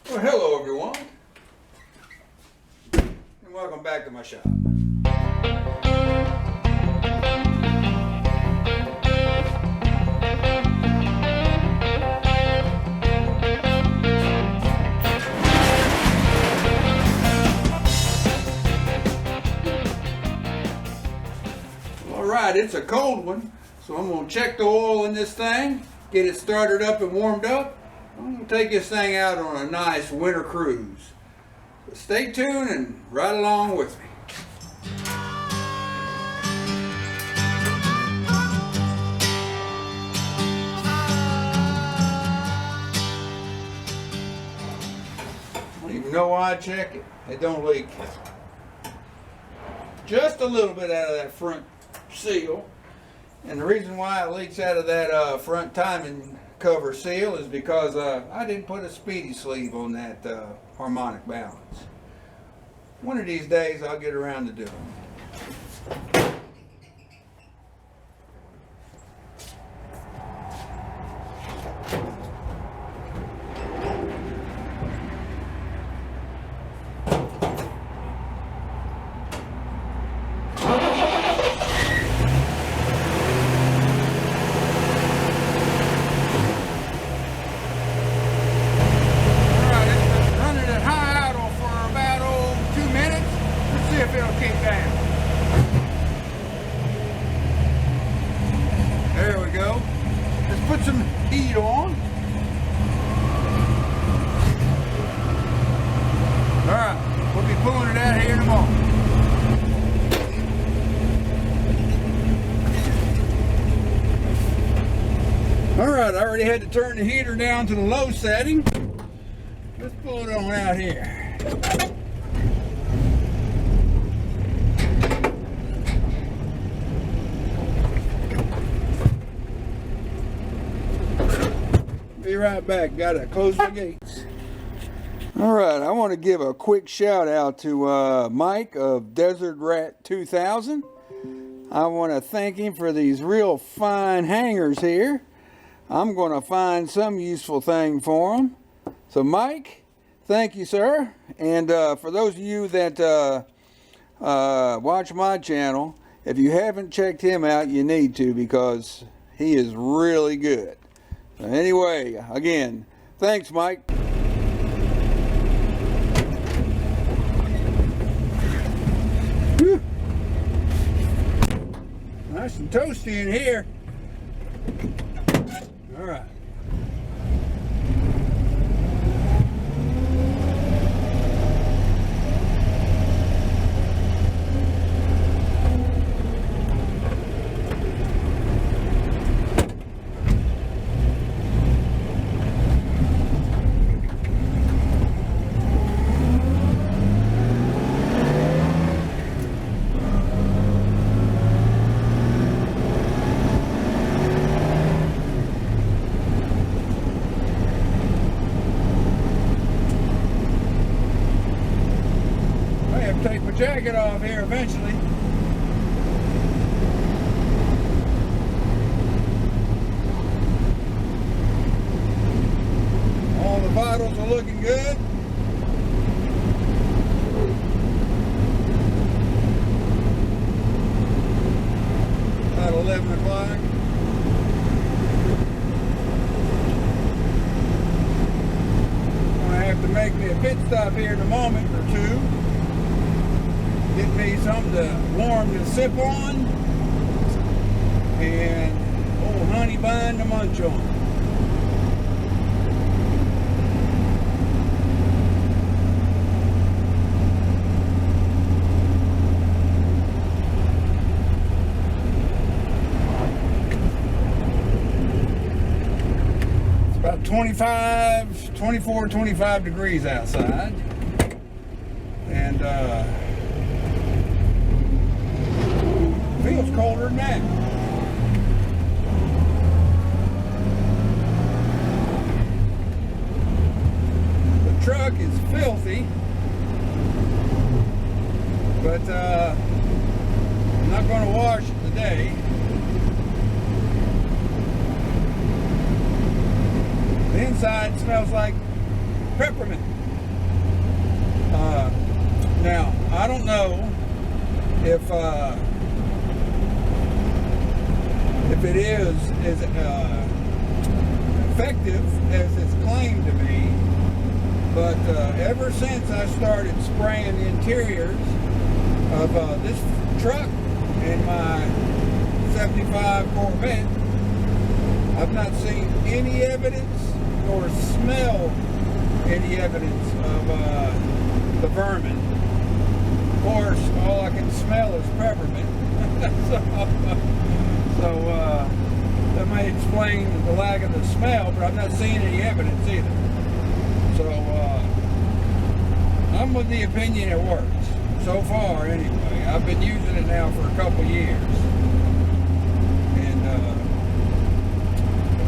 Well, hello everyone, and welcome back to my shop. Alright, it's a cold one, so I'm going to check the oil in this thing, get it started up and warmed up. I'm going to take this thing out on a nice winter cruise. So stay tuned and ride along with me. I don't even know why I check it. It don't leak. Just a little bit out of that front seal. And the reason why it leaks out of that front timing cover seal is because I didn't put a speedy sleeve on that harmonic balance. One of these days I'll get around to doing it. If it'll keep down. There we go. Let's put some heat on. Alright, we'll be pulling it out here in a moment. Alright, I already had to turn the heater down to the low setting. Let's pull it on out here. Be right back. Gotta close the gates. Alright, I want to give a quick shout out to Mike of Desert Rat 2000. I want to thank him for these real fine hangers here. I'm going to find some useful thing for them. So Mike, thank you, sir. And for those of you that watch my channel, if you haven't checked him out, you need to, because he is really good. Anyway, again, thanks, Mike. Whew. Nice and toasty in here. All right. Take my jacket off here eventually. All the vitals are looking good. About 11 o'clock. I'm going to have to make me a pit stop here in a moment or two. Get me something to warm to sip on, and old honey bun to munch on. It's about 24-25 degrees outside, and feels colder than that. The truck is filthy, but I'm not going to wash it today. The inside smells like peppermint. Now, I don't know if it is as effective as it's claimed to be, but ever since I started spraying the interiors of this truck and my 75 Corvette, I've not seen any evidence nor smelled any evidence of the vermin. Of course, all I can smell is peppermint. so that may explain the lack of the smell, but I've not seen any evidence either. So I'm with the opinion it works. So far, anyway. I've been using it now for a couple years. And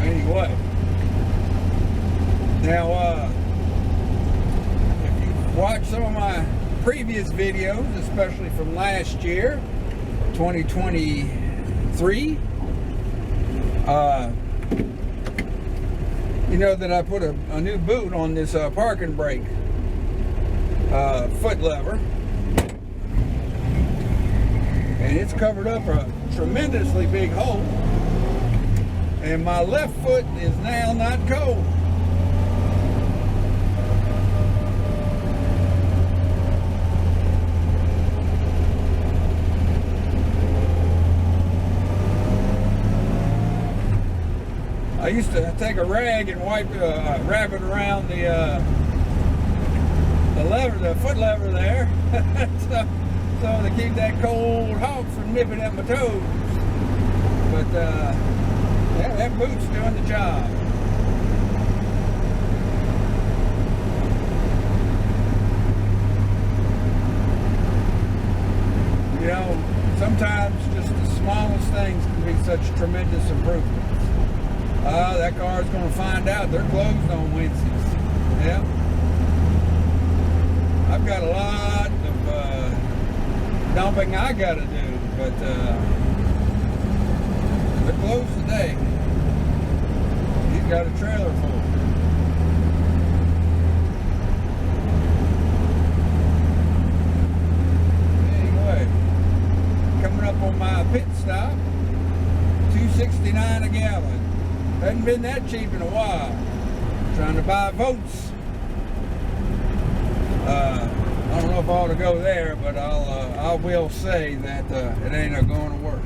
anyway. Now, if you watch some of my previous videos, especially from last year, 2023, you know that I put a new boot on this parking brake foot lever, and it's covered up a tremendously big hole, and my left foot is now not cold. I used to take a rag and wrap it around the foot lever there, so to keep that cold hawk from nipping at my toes. But yeah, that boot's doing the job. You know, sometimes just the smallest things can be such tremendous improvements. That car's going to find out they're closed on Wednesdays. Yeah. I've got a lot of dumping I got to do, but they're closed today. He's got a trailer full. Anyway, coming up on my pit stop, $2.69 a gallon. Hasn't been that cheap in a while. Trying to buy votes. I don't know if I ought to go there, but I will say that it ain't going to work.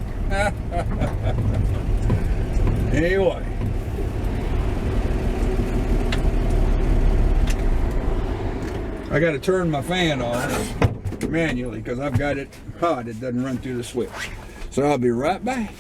Anyway. I got to turn my fan off manually because I've got it hot. It doesn't run through the switch. So I'll be right back.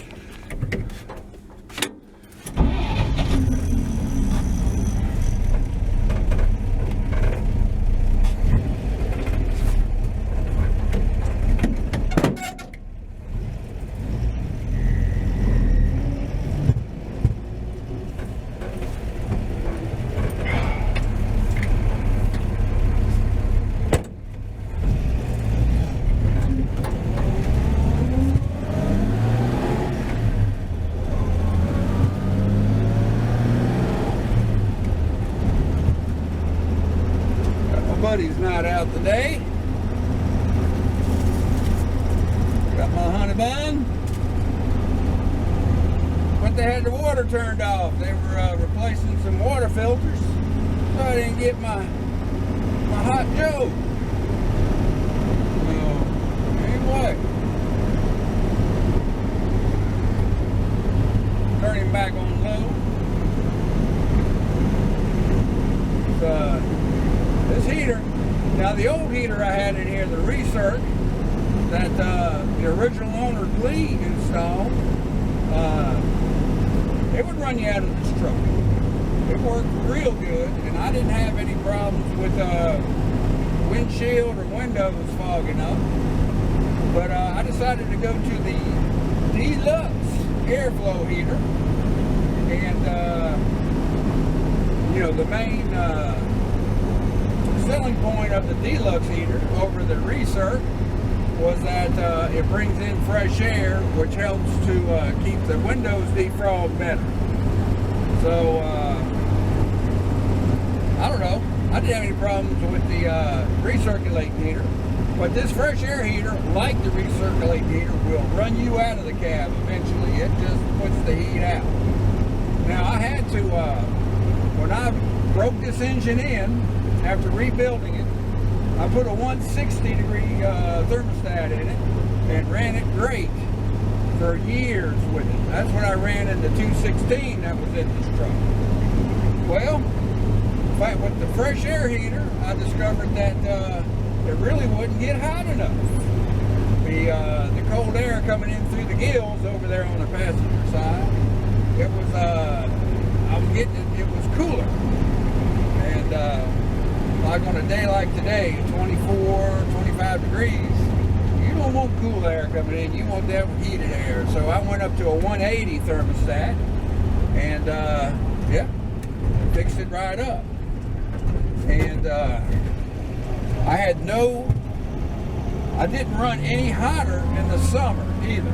Buddy's not out today. Got my honey bun. But they had the water turned off. They were replacing some water filters, so I didn't get my hot Joe. So anyway, turn him back on low. This heater, now the old heater I had in here, the recirc, that the original owner Lee installed, it would run you out of this truck. It worked real good, and I didn't have any problems with windshield or windows fogging up. But I decided to go to the deluxe airflow heater, and you know, the main selling point of the deluxe heater over the recirc was that it brings in fresh air, which helps to keep the windows defrogged better. So I don't know, I didn't have any problems with the recirculating heater. But this fresh air heater, like the recirculating heater, will run you out of the cab eventually. It just puts the heat out. Now I had to, when I broke this engine in, after rebuilding it, I put a 160-degree thermostat in it and ran it great for years with it. That's when I ran in the 216 that was in this truck. Well, with the fresh air heater, I discovered that it really wouldn't get hot enough. The cold air coming in through the gills over there on the passenger side, it was I was getting it was cooler. And like on a day like today, 24, 25 degrees, you don't want cool air coming in, you want that heated air. So I went up to a 180 thermostat and yeah, fixed it right up. And I didn't run any hotter in the summer either.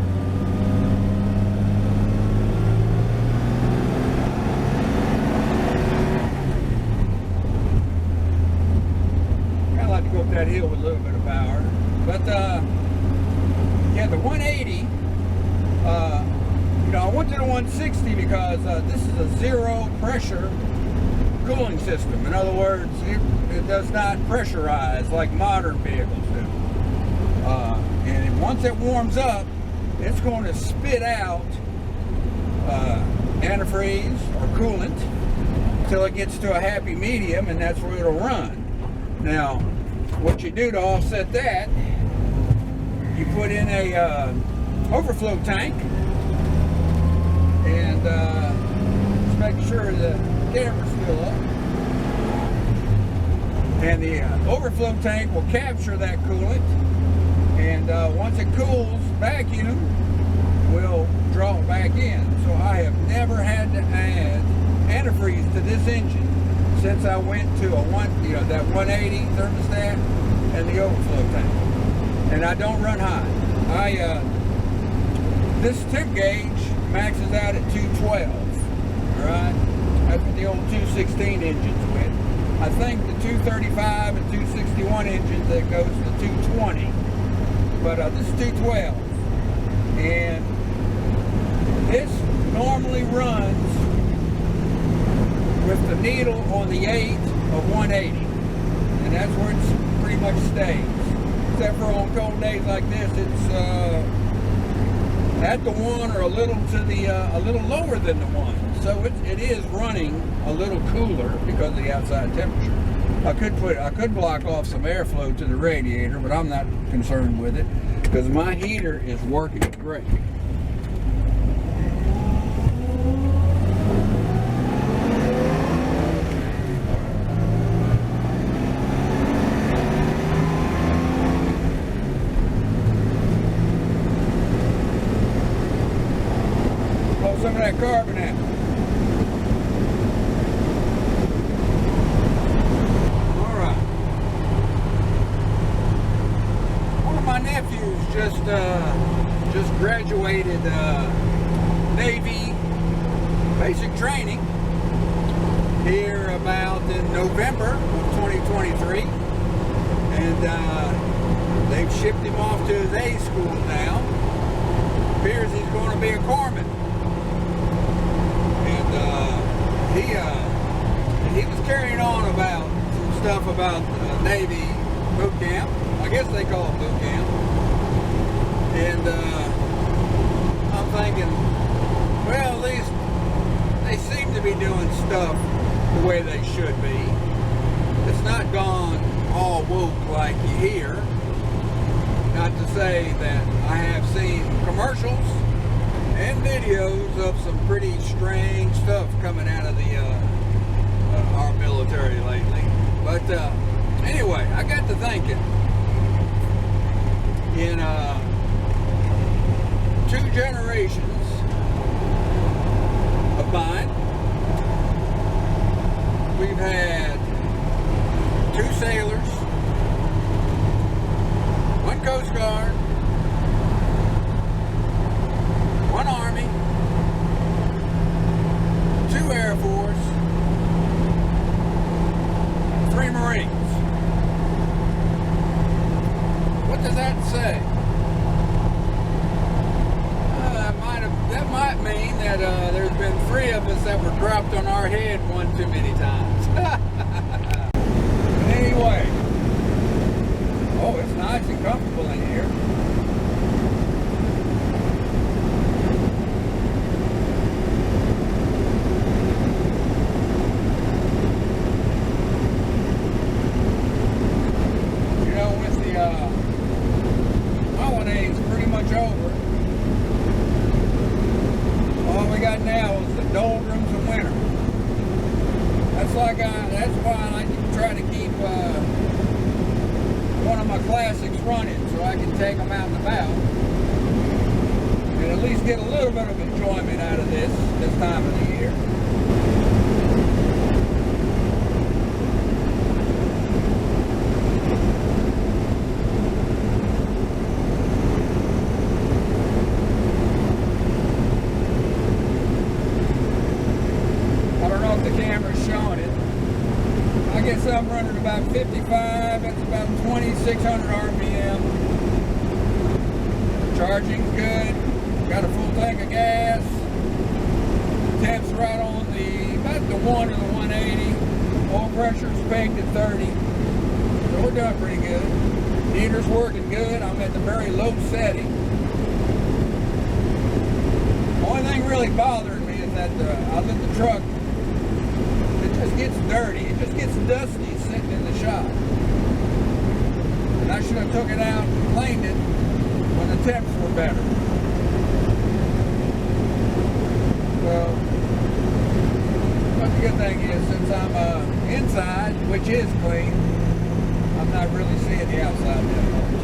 Kind of like to go up that hill with a little bit of power. But yeah, the 180, you know, I went to the 160 because this is a zero pressure cooling system. In other words, it does not pressurize like modern vehicles do. And once it warms up, it's going to spit out antifreeze or coolant until it gets to a happy medium, and that's where it'll run. Now, what you do to offset that, you put in a overflow tank, and just make sure the camera's still up. And the overflow tank will capture that coolant, and once it cools, vacuum will draw it back in. So I have never had to add antifreeze to this engine since I went to that 180 thermostat and the overflow tank. And I don't run high. This temp gauge maxes out at 212. All right, that's what the old 216 engines went. I think the 235 and 261 engines that goes to 220, but this is 212, and this normally runs with the needle on the 8 of 180, and that's where it's pretty much stays. Except for on cold days like this, it's at the 1 or a little to the a little lower than the 1. So it is running a little cooler because of the outside temperature. I could block off some airflow to the radiator, but I'm not concerned with it because my heater is working great. Blow some of that carbon out. Just graduated Navy basic training here about in November of 2023, and they've shipped him off to his A school now. Appears he's going to be a corpsman, and he was carrying on about some stuff about Navy boot camp. I guess they call it boot camp. And I'm thinking, well, at least they seem to be doing stuff the way they should be. It's not gone all woke like you hear. Not to say that I have seen commercials and videos of some pretty strange stuff coming out of the our military lately. But anyway, I got to thinking, in 2 generations of mine, we've had 2 sailors, 1 Coast Guard, 1 Army, 2 Air Force, 3 Marines. Marines. What does that say? That might mean that there's been 3 of us that were dropped on our head one too many times. Anyway, oh, it's nice and comfortable in here. You know, with the holidays pretty much over, all we got now is the doldrums of winter. That's why I like to try to keep one of my classics running so I can take them out and about and at least get a little bit of enjoyment out of this time of the year. I guess I'm running about 55, that's about 2,600 RPM. Charging's good, got a full tank of gas. Temp's right on about the 1 to the 180. Oil pressure's pegged at 30. So we're doing pretty good. Heater's working good, I'm at the very low setting. The only thing really bothering me is that I let the truck, it just gets dirty, it just gets dusty sitting in the shop. And I should have took it out and cleaned it when the temps were better. Well, but the good thing is, since I'm inside, which is clean, I'm not really seeing the outside that much.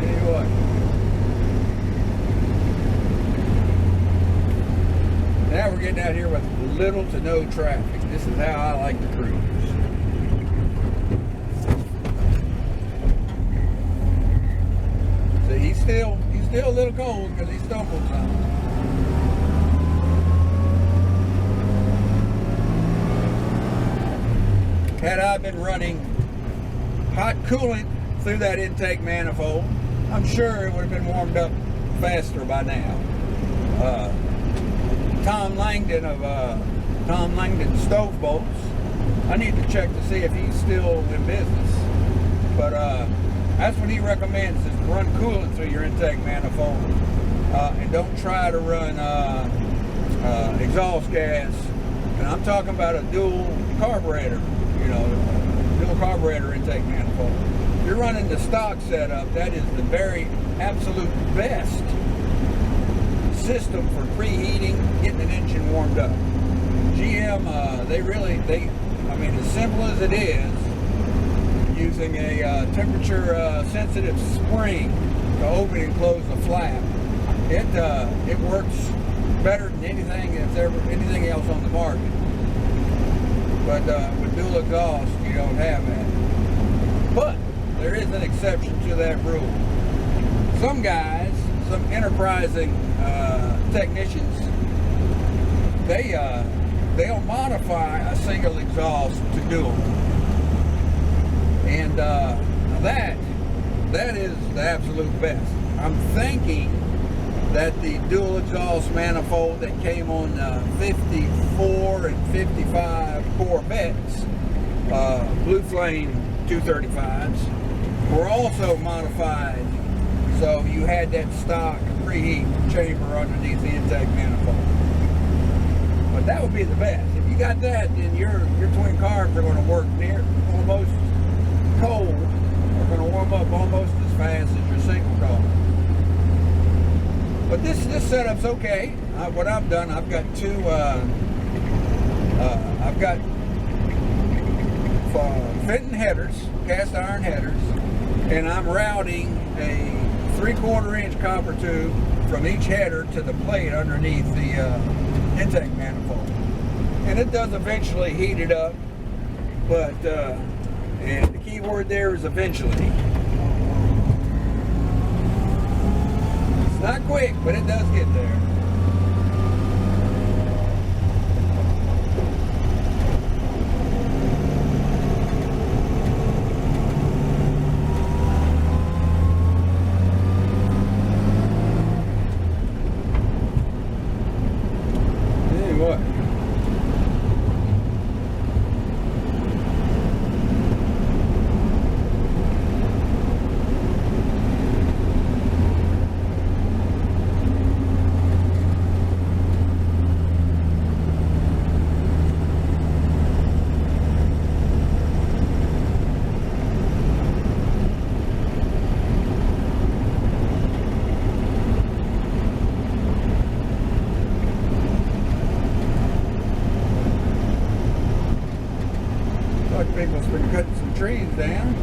Anyway. Now we're getting out here with little to no traffic. This is how I like to cruise. So he's still a little cold because he stumbled some. Had I been running hot coolant through that intake manifold, I'm sure it would have been warmed up faster by now. Tom Langdon of Tom Langdon Stove Bolts. I need to check to see if he's still in business. But that's what he recommends, is to run coolant through your intake manifold. And don't try to run exhaust gas. And I'm talking about a dual carburetor, dual carburetor intake manifold. If you're running the stock setup, that is the very absolute best system for preheating, getting an engine warmed up. GM, I mean, as simple as it is, using a temperature sensitive spring to open and close the flap, it works better than anything else on the market. But with dual exhaust, you don't have that. But there is an exception to that rule. Some guys, some enterprising technicians, they'll modify a single exhaust to dual, and that is the absolute best. I'm thinking that the dual exhaust manifold that came on 54 and 55 Corvettes, Blue Flame 235s, were also modified. So you had that stock preheat chamber underneath the intake manifold. But that would be the best. If you got that, then your twin carbs are going to work near almost cold. Are going to warm up almost as fast as your single carb. But this setup's okay. What I've done, I've got Fenton headers, cast iron headers, and I'm routing a 3/4 inch copper tube from each header to the plate underneath the intake manifold. And it does eventually heat it up, but and the key word there is eventually. It's not quick, but it does get there. What? People's been cutting some trees down.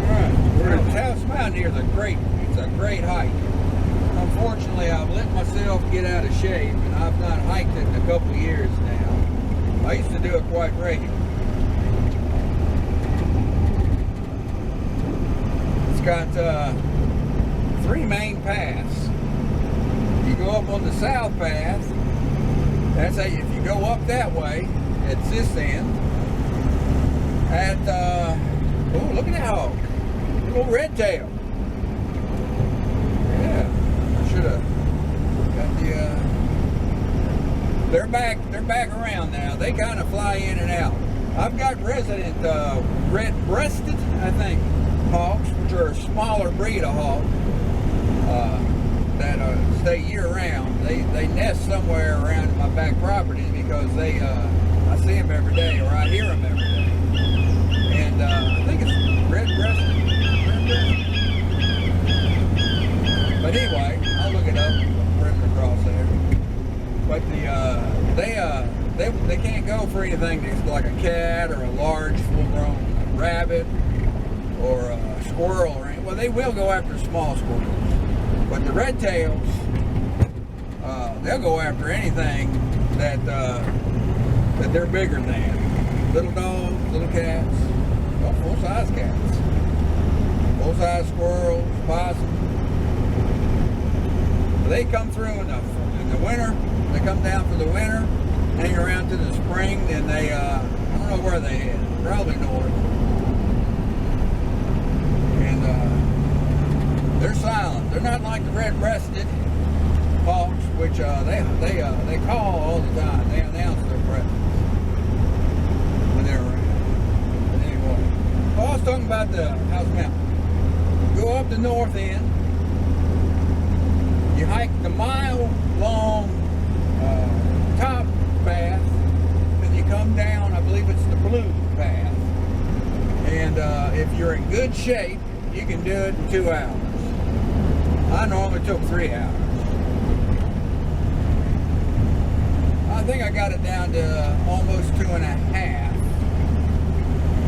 Alright, we're at House Mountain here. It's a great hike. Unfortunately, I've let myself get out of shape and I've not hiked it in a couple of years now. I used to do it quite regularly. It's got 3 main paths. You go up on the south path. That's how if you go up that way, it's this end. At oh, look at that hog. Little red tail. Yeah. I should have got the they're back around now. They kind of fly in and out. I've got resident red-breasted, I think, hogs, which are a smaller breed of hog. That stay year-round. They nest somewhere around my back property because I see them every day, or I hear them every day. And I think it's red-breasted. But anyway, I'll look it up. Bring it across there. But they can't go for anything that's like a cat or a large full-grown rabbit or a squirrel or anything. Well, they will go after small squirrels. But the red tails, they'll go after anything that they're bigger than. Little dogs, little cats, well, full-size cats, full-size squirrels, possums. They come through in the winter. They come down for the winter, hang around to the spring, then they, I don't know where they head, probably north. And they're silent. They're not like the red-breasted hawks, which they call all the time. They announce their presence when they're around. But anyway, I was talking about the House Mountain. Go up the north end. You hike the mile-long top path, and you come down, I believe it's the blue path. And if you're in good shape, you can do it in 2 hours. I normally took 3 hours. I think I got it down to almost 2.5.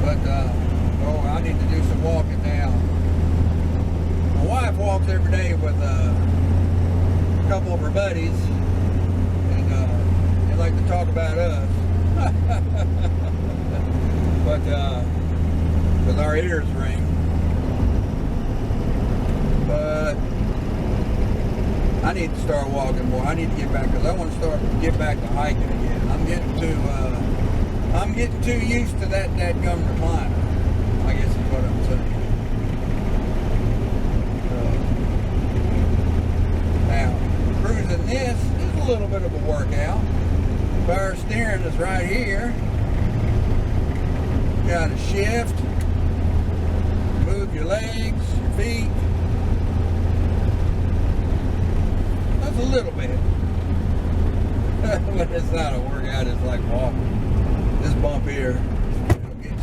But, oh, I need to do some walking now. My wife walks every day with a couple of her buddies, and they like to talk about us. But with our ears ring. But I need to start walking more. I need to get back, because I want to get back to hiking again. I'm getting too used to that gum recliner, I guess is what I'm saying. Now, cruising this is a little bit of a workout. Power steering is right here. Got a shift. Move your legs, your feet. That's a little bit. But it's not a workout, it's like walking. This bump here will get you.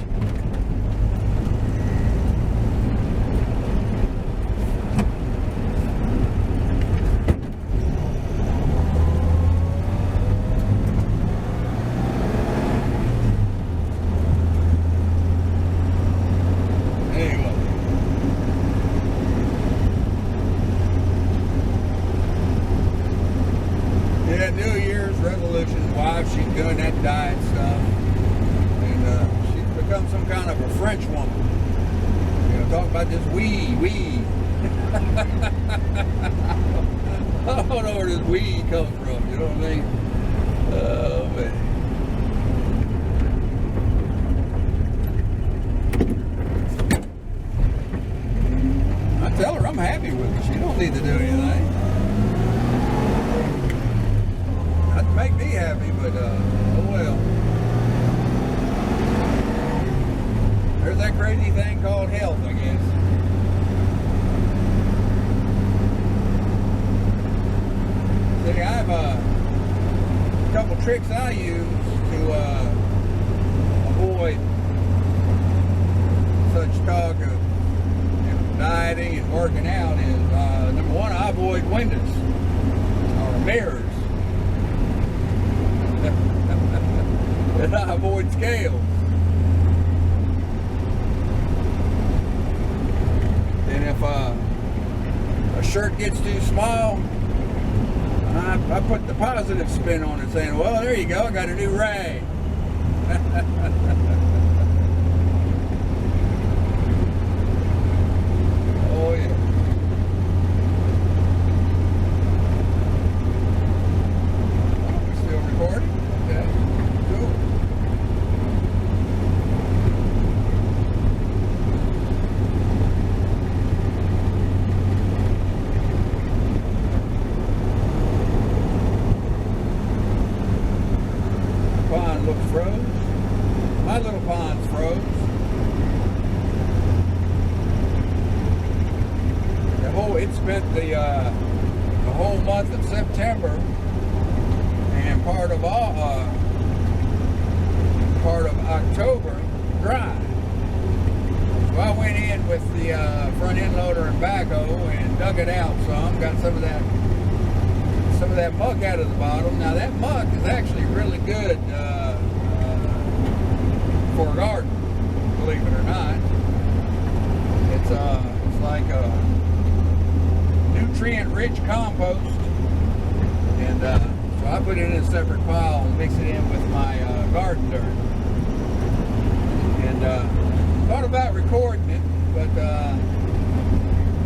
New Year's resolution, wife, she's doing that diet stuff, and she's become some kind of a French woman. You know, talk about this weed. I don't know where this weed comes from, you know what I mean? Oh, man. need to do anything. That'd make me happy, but oh well. There's that crazy thing called health, I guess. See, I have a couple tricks I use to avoid such talk of dieting and working out. Is number one, I avoid windows or mirrors. And I avoid scales. And if a shirt gets too small, I put the positive spin on it, saying, well, there you go, I got a new rag. Oh, yeah. Oh, we're still recording? Okay, cool. Pond looks froze. My little pond's froze. It spent the whole month of September and part of October dry. So I went in with the front end loader and backhoe and dug it out some. Got some of that muck out of the bottom. Now that muck is actually really good for a garden, believe it or not. It's like a nutrient-rich compost, and so I put it in a separate pile and mix it in with my garden dirt. And thought about recording it, but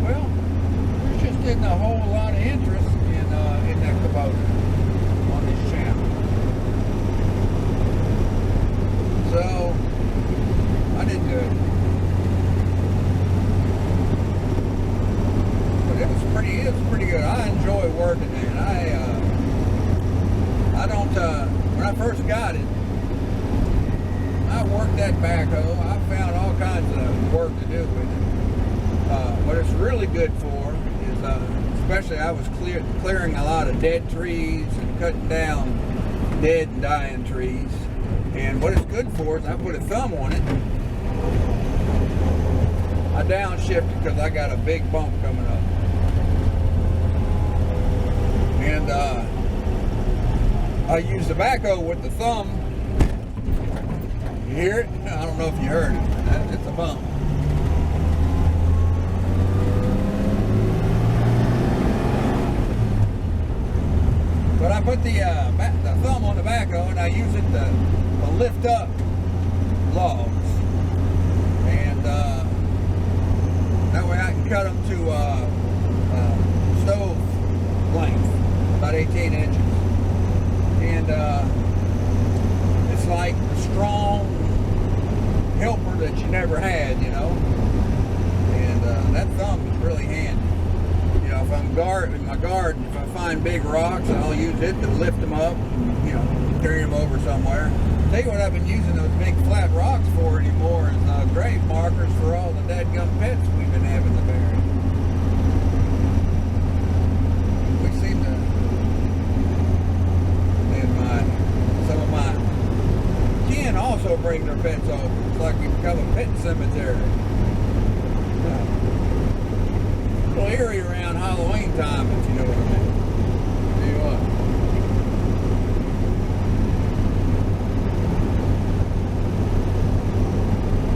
well, there just isn't a whole lot of interest in that Kubota on this channel. So I didn't do it. It was pretty good. I enjoy working there. And I don't, when I first got it, I worked that backhoe. I found all kinds of work to do with it. What it's really good for is, especially I was clearing a lot of dead trees and cutting down dead and dying trees. And what it's good for is I put a thumb on it. I downshifted because I got a big bump coming up. And I use the backhoe with the thumb. You hear it? I don't know if you heard it. It's a bump. But I put the thumb on the backhoe and I use it to lift up logs. And that way I can cut them to stove length. About 18 inches. And it's like a strong helper that you never had, you know. And that thumb is really handy. You know, if I'm in my garden, if I find big rocks, I'll use it to lift them up, you know, carry them over somewhere. Tell you what I've been using those big flat rocks for anymore is grave markers for all the dadgum pets we've been having to bury. Also bring their pets over. It's like we become a pet cemetery. A little eerie around Halloween time, if you know what I mean. Tell you what.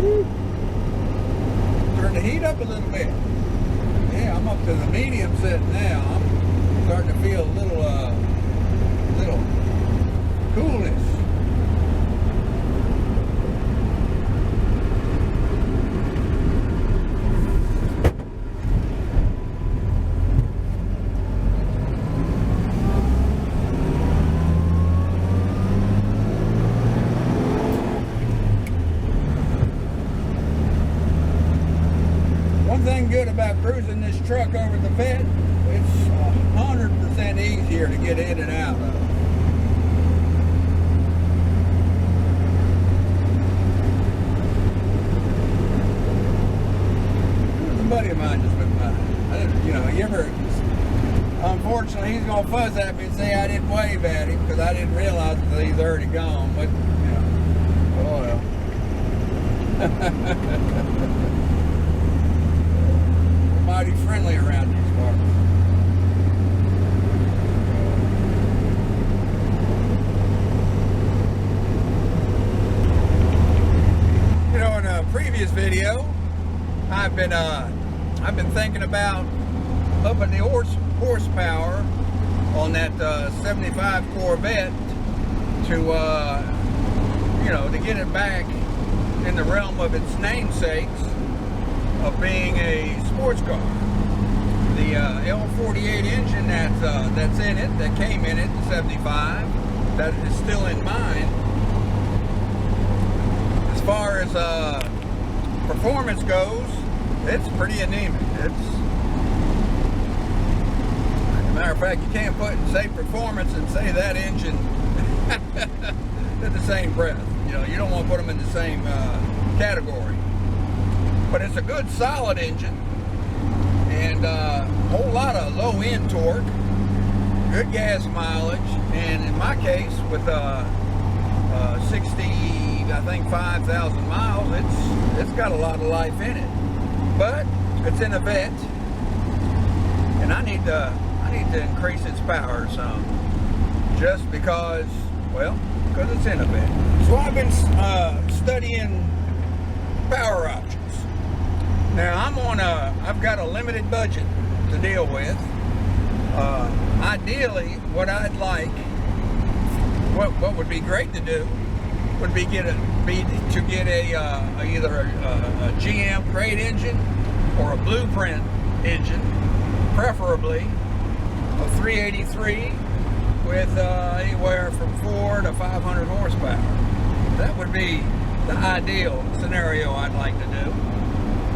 Woo. Turn the heat up a little bit. Yeah, I'm up to the medium setting now. I'm starting to feel a little coolness. thing good about cruising this truck over the vet, it's 100% easier to get in and out of. A buddy of mine just went by. You know, you ever, unfortunately, he's gonna fuzz at me and say I didn't wave at him because I didn't realize that he's already gone. But you know, oh well. We're mighty friendly around these parts. You know, in a previous video, I've been thinking about upping the horsepower on that 75 Corvette to you know, to get it back in the realm of its namesakes of being a sports car. The L48 engine that's in it, that came in it, the 75, that is still in mine. As far as performance goes, it's pretty anemic. It's, as a matter of fact, you can't say performance and say that engine in the same breath. You know, you don't want to put them in the same category. But it's a good solid engine and a whole lot of low end torque, good gas mileage, and in my case with 5,000 miles, it's got a lot of life in it. But it's in a vet, and I need to increase its power some, just because, well, because it's in a vet. So I've been studying power options. Now I've got a limited budget to deal with. Ideally, what I'd like, what would be great to do, would be to get either a GM crate engine or a blueprint engine, preferably a 383 with anywhere from 400 to 500 horsepower. That would be the ideal scenario I'd like to do,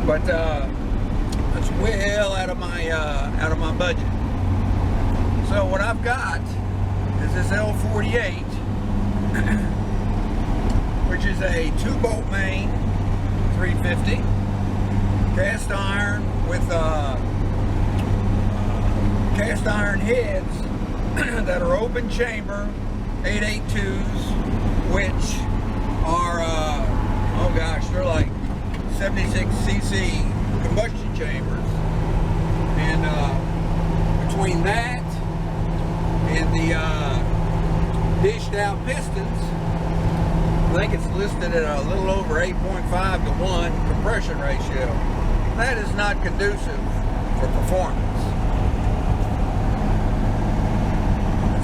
but that's well out of my budget. So what I've got is this L48. Which is a 2-bolt main 350 cast iron with cast iron heads that are open chamber 882s, which are oh gosh, they're like 76cc combustion chambers, and between that and the dished out pistons, I think it's listed at a little over 8.5 to 1 compression ratio. That is not conducive for performance.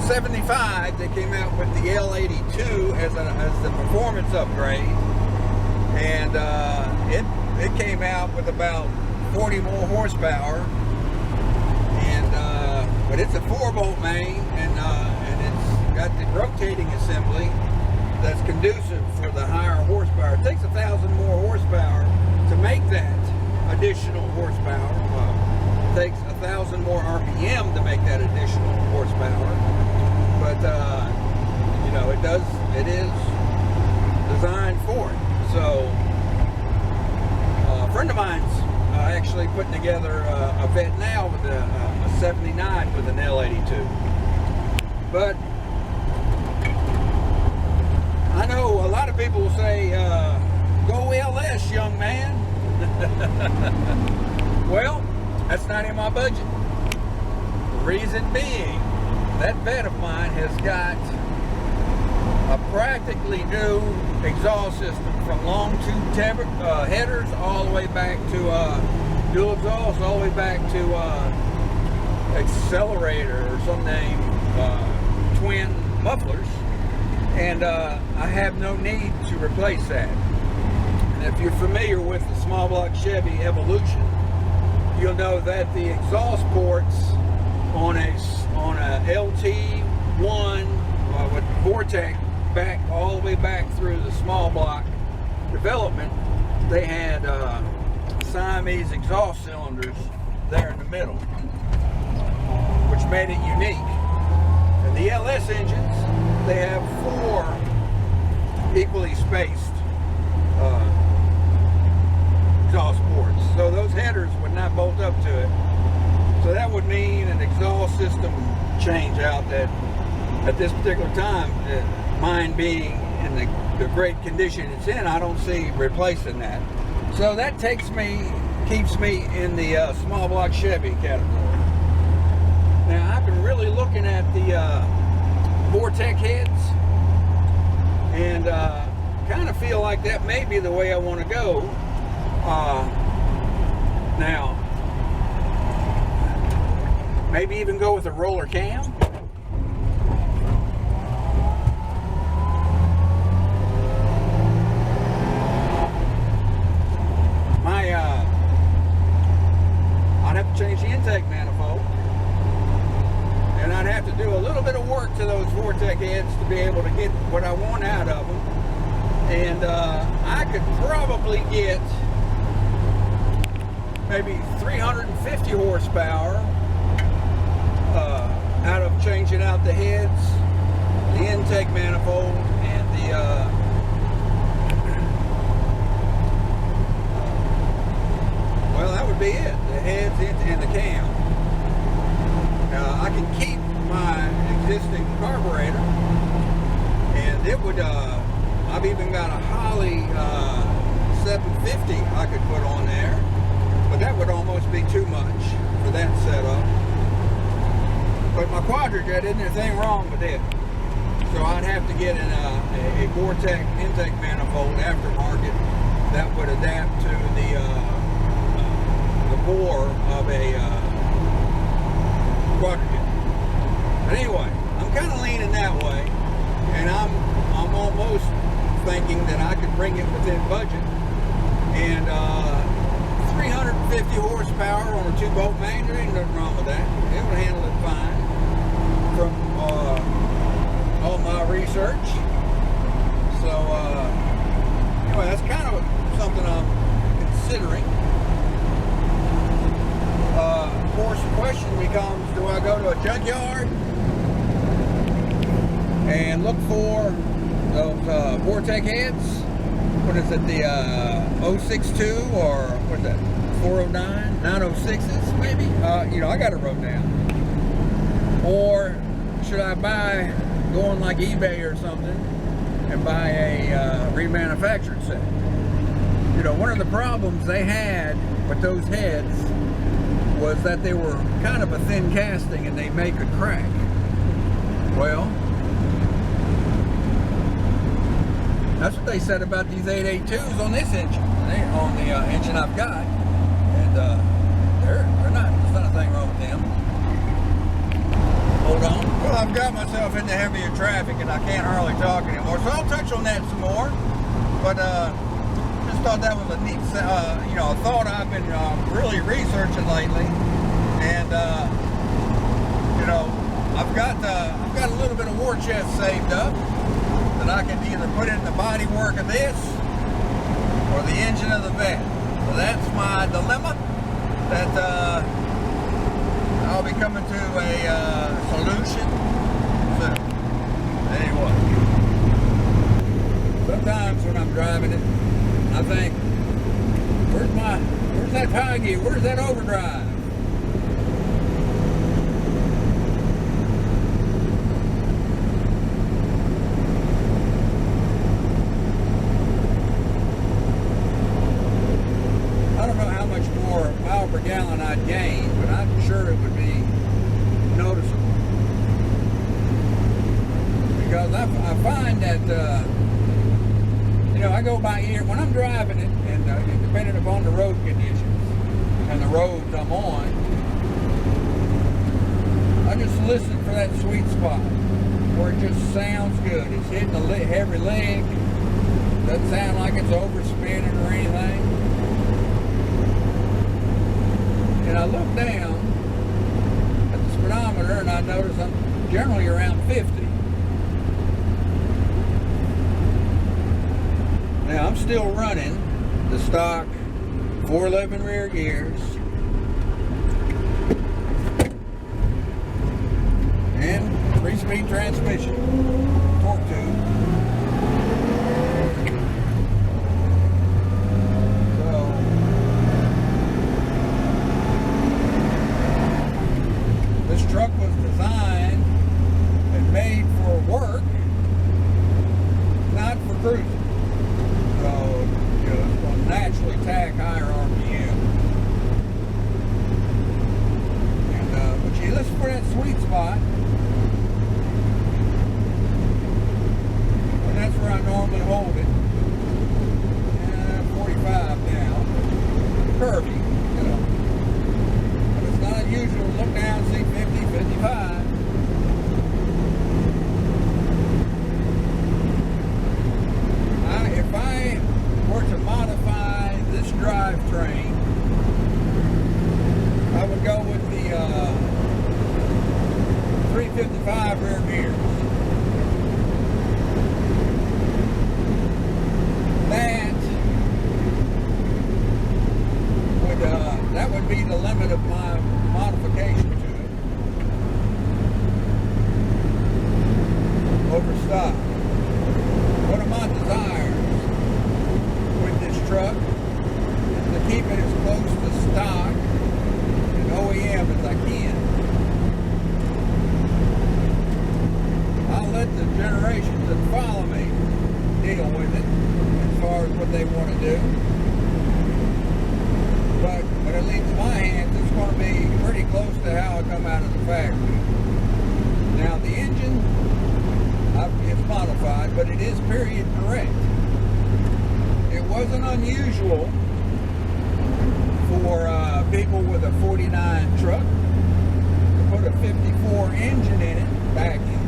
75, they came out with the L82 as the performance upgrade, and it came out with about 40 more horsepower, and but it's a 4-bolt main, and it's got the rotating assembly that's conducive for the higher horsepower. It takes 1,000 more horsepower to make that additional horsepower. It takes 1,000 more RPM to make that additional horsepower. But you know, it is designed for it. So a friend of mine's actually putting together a vet now with a 79 with an L82. But I know a lot of people will say, go LS, young man. Well, that's not in my budget. The reason being, that vet of mine has got a practically new exhaust system, from long tube headers all the way back to dual exhaust, all the way back to accelerator or some name, twin mufflers. And I have no need to replace that. And if you're familiar with the small block Chevy Evolution, you'll know that the exhaust ports on a LT1 with Vortec back all the way back through the small block development, they had Siamese exhaust cylinders there in the middle, which made it unique. And the LS engines, they have 4 equally spaced exhaust ports. So those headers would not bolt up to it. So that would mean an exhaust system change out that at this particular time, mine being in the great condition it's in, I don't see replacing that. So that keeps me in the small block Chevy category. Now I've been really looking at the Vortec heads, and kind of feel like that may be the way I want to go. Now, maybe even go with a roller cam. I'd have to change the intake manifold, and I'd have to do a little bit of work to those Vortec heads to be able to get what I want out of them. And I could probably get maybe 350 horsepower out of changing out the heads, the intake manifold, and the well, that would be it. The heads and the cam. I can keep my existing carburetor, and it would. I've even got a Holly 750 I could put on there, but that would almost be too much for that setup. But my Quadrajet, isn't there anything wrong with it? So I'd have to get a Vortec intake manifold aftermarket that would adapt to the bore of a Quadrajet. But anyway, I'm kind of leaning that way, and I'm almost thinking that I could bring it within budget, and 350 horsepower on a 2-bolt main, there ain't nothing wrong with that. It would handle it fine from all my research. So anyway, that's kind of something I'm considering. Of course, the question becomes, do I go to a junkyard and look for those Vortec heads? What is it, the 062 or what's that, 409, 906s maybe? You know, I got it wrote down. Or should I go on like eBay or something and buy a remanufactured set? You know, one of the problems they had with those heads was that they were kind of a thin casting and they could crack. Well, that's what they said about these 882s on this engine, on the engine I've got, and they're not. There's not a thing wrong with them. Hold on. Well, I've got myself into heavier traffic and I can't hardly talk anymore, so I'll touch on that some more. But just thought that was a neat, you know, a thought I've been really researching lately, and you know, I've got a little bit of war chest saved up that I can either put in the body work of this or the engine of the vet. So that's my dilemma that I'll be coming to a solution soon. Anyway, sometimes when I'm driving it, I think, where's that high gear? Where's that overdrive? I don't know how much more mile per gallon I'd gain, but I'm sure it would be noticeable. Because I find that, you know, I go by ear when I'm driving it, and depending upon the road conditions and the roads I'm on, I just listen for that sweet spot where it just sounds good. It's hitting a heavy leg, doesn't sound like it's overspinning or anything. And I look down at the speedometer and I notice I'm generally around 50. Now I'm still running the stock 411 rear gears, and 3-speed transmission, torque tube. So this truck was designed and made for work, not for cruising. So, you know, it's going to naturally tack higher RPM. And, but you listen for that sweet spot. And that's where I normally hold it. 45 now. Curvy, you know. But it's not unusual to look down and see 50, 55. If I were to modify this drivetrain, I would go with the 355 rear gears. That would be the limit of my modification to it. Over stock. One of my desires with this truck is to keep it as close to stock and OEM as I can. I'll let the generations that follow me deal with it as far as what they want to do. But when it leaves my hands, it's going to be pretty close to how I come out of the factory. Now the engine, it's modified, but it is period correct. It wasn't unusual for people with a 49 truck to put a 54 engine in it back in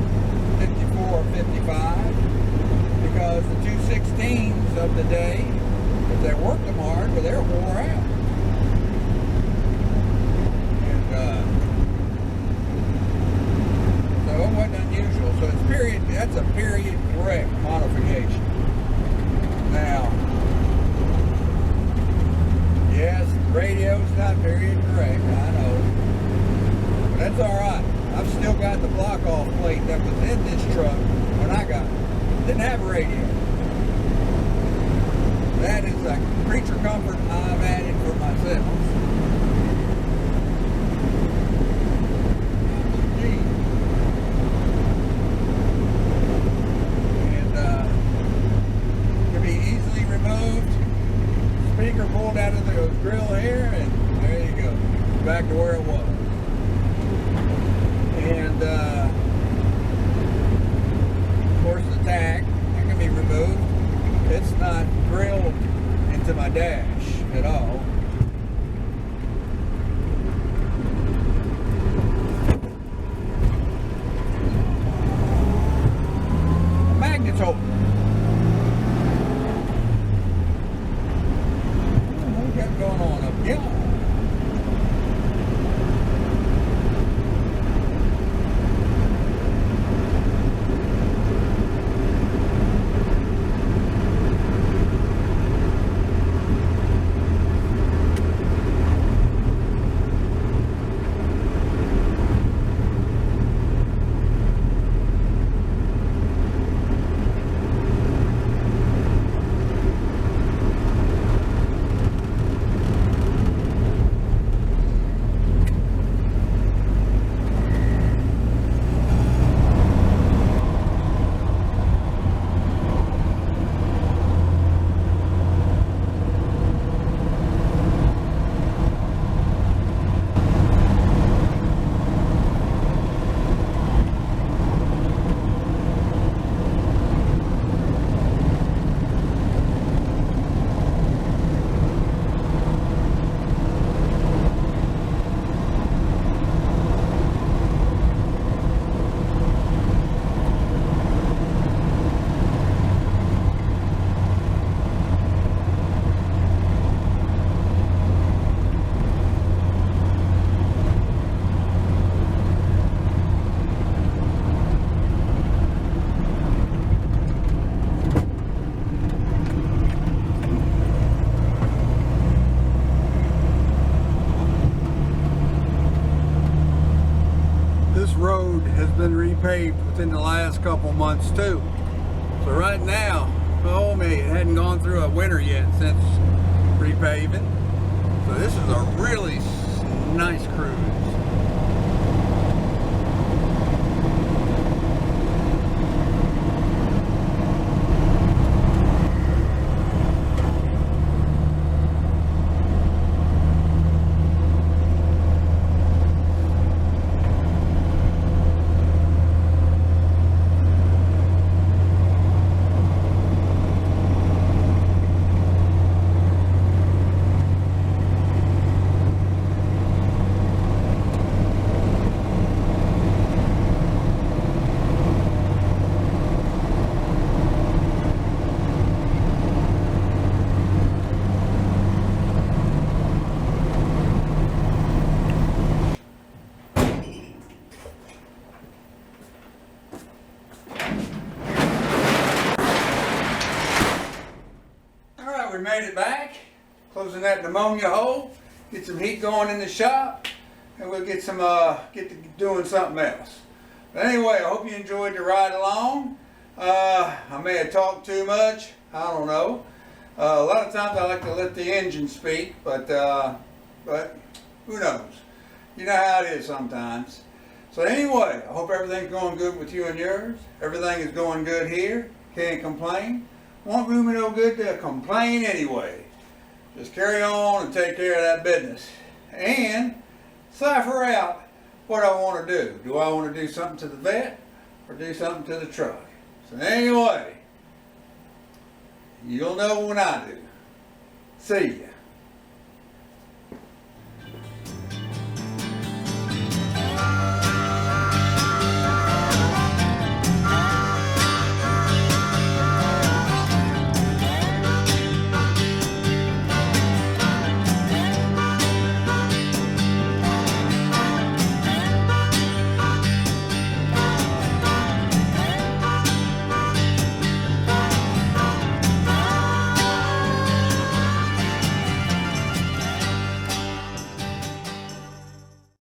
54 or 55, because the 216s of the day, if they worked them hard, well, they're wore out. So it wasn't unusual. So it's period. That's a period correct modification. Now, yes, radio's not period correct. I know, but that's all right. I've still got the block off plate that was in this truck when I got it. Didn't have a radio. That is a creature comfort I've added for myself. Speaker pulled out of the grill here, and there you go, back to where it was. And of course the tag, that can be removed. It's not drilled into my dash at all. A magnet's open. Going on up here. been repaved within the last couple months too. So right now, oh me, it hadn't gone through a winter yet since repaving. So this is a really nice cruise. We made it back, closing that pneumonia hole, get some heat going in the shop, and we'll get some get to doing something else. But anyway, I hope you enjoyed the ride along. I may have talked too much, I don't know. A lot of times I like to let the engine speak, but who knows? You know how it is sometimes. So anyway, I hope everything's going good with you and yours. Everything is going good here. Can't complain. Want room and no good to complain anyway. Just carry on and take care of that business. And cipher out what I want to do. Do I want to do something to the vet or do something to the truck? So anyway, you'll know when I do. See ya.